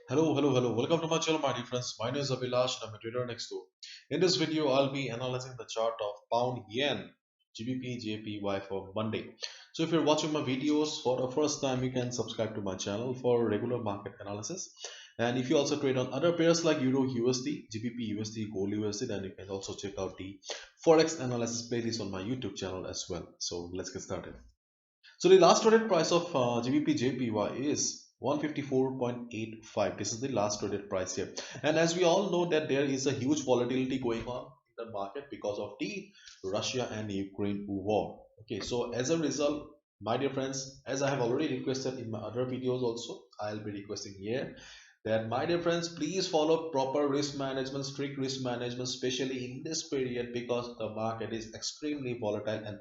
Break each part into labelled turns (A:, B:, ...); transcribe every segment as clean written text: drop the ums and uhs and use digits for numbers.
A: Hello. Welcome to my channel, my dear friends. My name is Abhilash and I'm a trader next door. In this video, I'll be analyzing the chart of pound yen GBPJPY for Monday. So if you're watching my videos for the first time, you can subscribe to my channel for regular market analysis. And if you also trade on other pairs like Euro USD, GBP USD, Gold USD, then you can also check out the Forex analysis playlist on my YouTube channel as well. So let's get started. So the last traded price of GBP is 154.85. This is the last traded price here. And as we all know that there is a huge volatility going on in the market because of the Russia and Ukraine war. Okay, so as a result, my dear friends, as I have already requested in my other videos also, I'll be requesting here that my dear friends, please follow proper risk management, strict risk management, especially in this period because the market is extremely volatile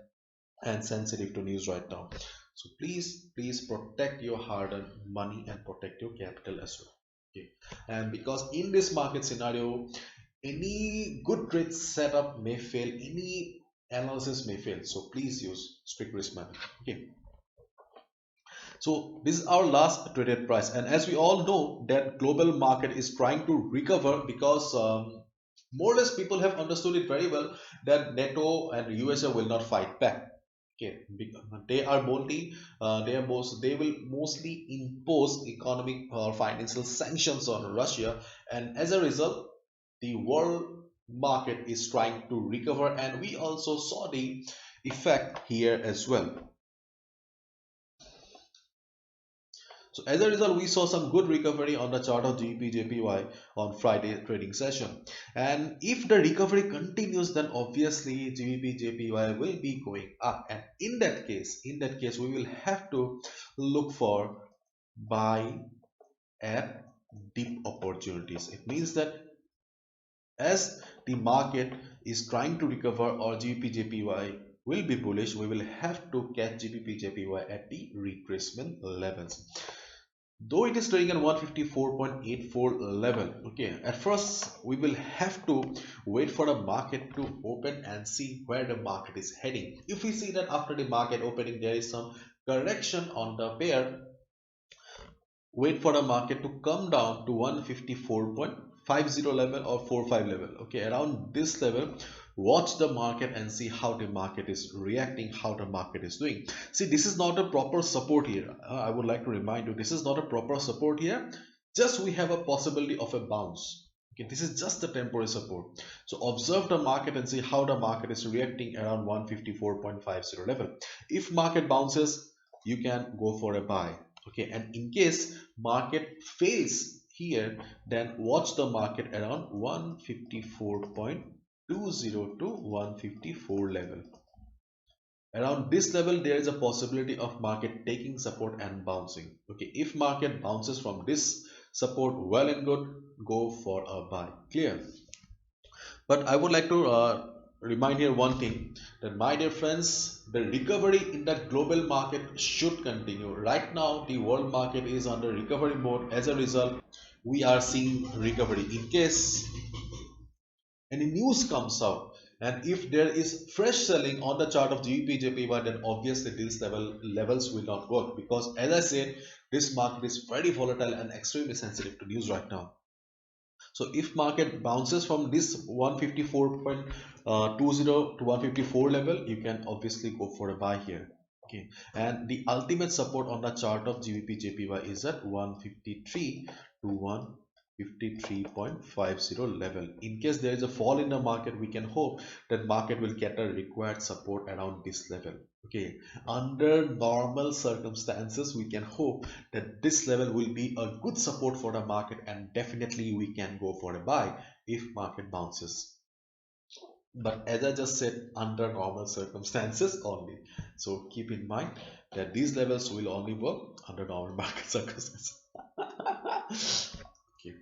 A: and sensitive to news right now. So please protect your hard-earned money and protect your capital as well. Okay. And because in this market scenario, any good trade setup may fail, any analysis may fail. So please use strict risk management. Okay. So this is our last traded price, and as we all know that global market is trying to recover because more or less people have understood it very well that NATO and USA will not fight back. Okay, they are mostly they will mostly impose economic or financial sanctions on Russia, and as a result, the world market is trying to recover, and we also saw the effect here as well. So as a result, we saw some good recovery on the chart of GBPJPY on Friday trading session. And if the recovery continues, then obviously GBPJPY will be going up. And in that case, we will have to look for buy at dip opportunities. It means that as the market is trying to recover or GBPJPY will be bullish, we will have to catch GBPJPY at the retracement levels, though it is trading at 154.84 level. Okay, at first we will have to wait for the market to open and see where the market is heading. If we see that after the market opening there is some correction on the pair, wait for the market to come down to 154.50 level or 45 level. Okay, around this level, watch the market and see how the market is reacting, how the market is doing. See, this is not a proper support here. I would like to remind you, this is not a proper support here. Just we have a possibility of a bounce. Okay, this is just a temporary support. So observe the market and see how the market is reacting around 154.50 level. If market bounces, you can go for a buy. Okay, and in case market fails here, then watch the market around 154.20 to 154 level. Around this level there is a possibility of market taking support and bouncing. Okay, if market bounces from this support, well and good, go for a buy. Clear? But I would like to remind here one thing, that my dear friends, the recovery in the global market should continue. Right now, the world market is under recovery mode. As a result, we are seeing recovery. In case any news comes out, and if there is fresh selling on the chart of GBPJPY, then obviously these levels will not work, because as I said, this market is very volatile and extremely sensitive to news right now. So if market bounces from this 154.20 to 154 level, you can obviously go for a buy here. Okay, and the ultimate support on the chart of GBP is at 153 to 153.50 level. In case there is a fall in the market, we can hope that market will get a required support around this level. Okay, under normal circumstances, we can hope that this level will be a good support for the market, and definitely we can go for a buy if market bounces. But as I just said, under normal circumstances only. So keep in mind that these levels will only work under normal market circumstances. Okay.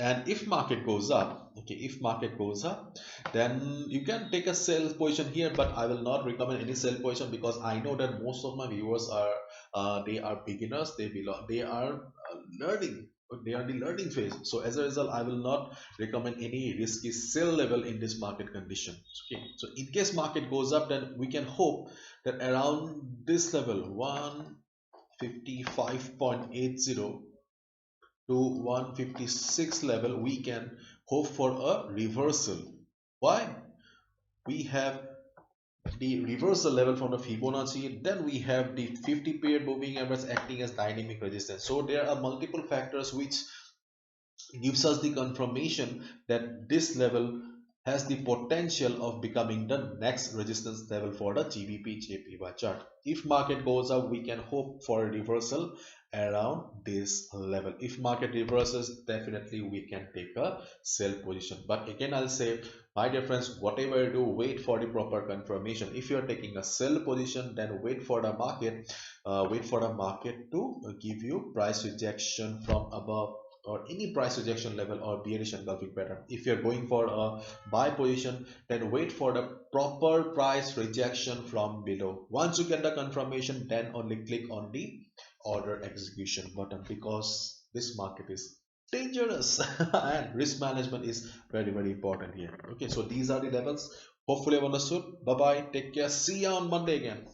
A: And if market goes up, okay, if market goes up, then you can take a sell position here, but I will not recommend any sell position, because I know that most of my viewers are they are beginners, they are learning, they are in the learning phase. So as a result, I will not recommend any risky sell level in this market condition. Okay, so in case market goes up, then we can hope that around this level 155.80, to 156 level, we can hope for a reversal. Why? We have the reversal level from the Fibonacci, then we have the 50 period moving average acting as dynamic resistance. So there are multiple factors which gives us the confirmation that this level has the potential of becoming the next resistance level for the GBP/JPY chart. If market goes up, we can hope for a reversal around this level. If market reverses, definitely we can take a sell position. But again, I'll say, my dear friends, whatever you do, wait for the proper confirmation. If you are taking a sell position, then wait for the market to give you price rejection from above, or any price rejection level, or bearish engulfing pattern. If you're going for a buy position, then wait for the proper price rejection from below. Once you get the confirmation, then only click on the order execution button, because this market is dangerous and risk management is very important here. Okay, so these are the levels. Hopefully I've understood. Bye bye, take care, see you on Monday again.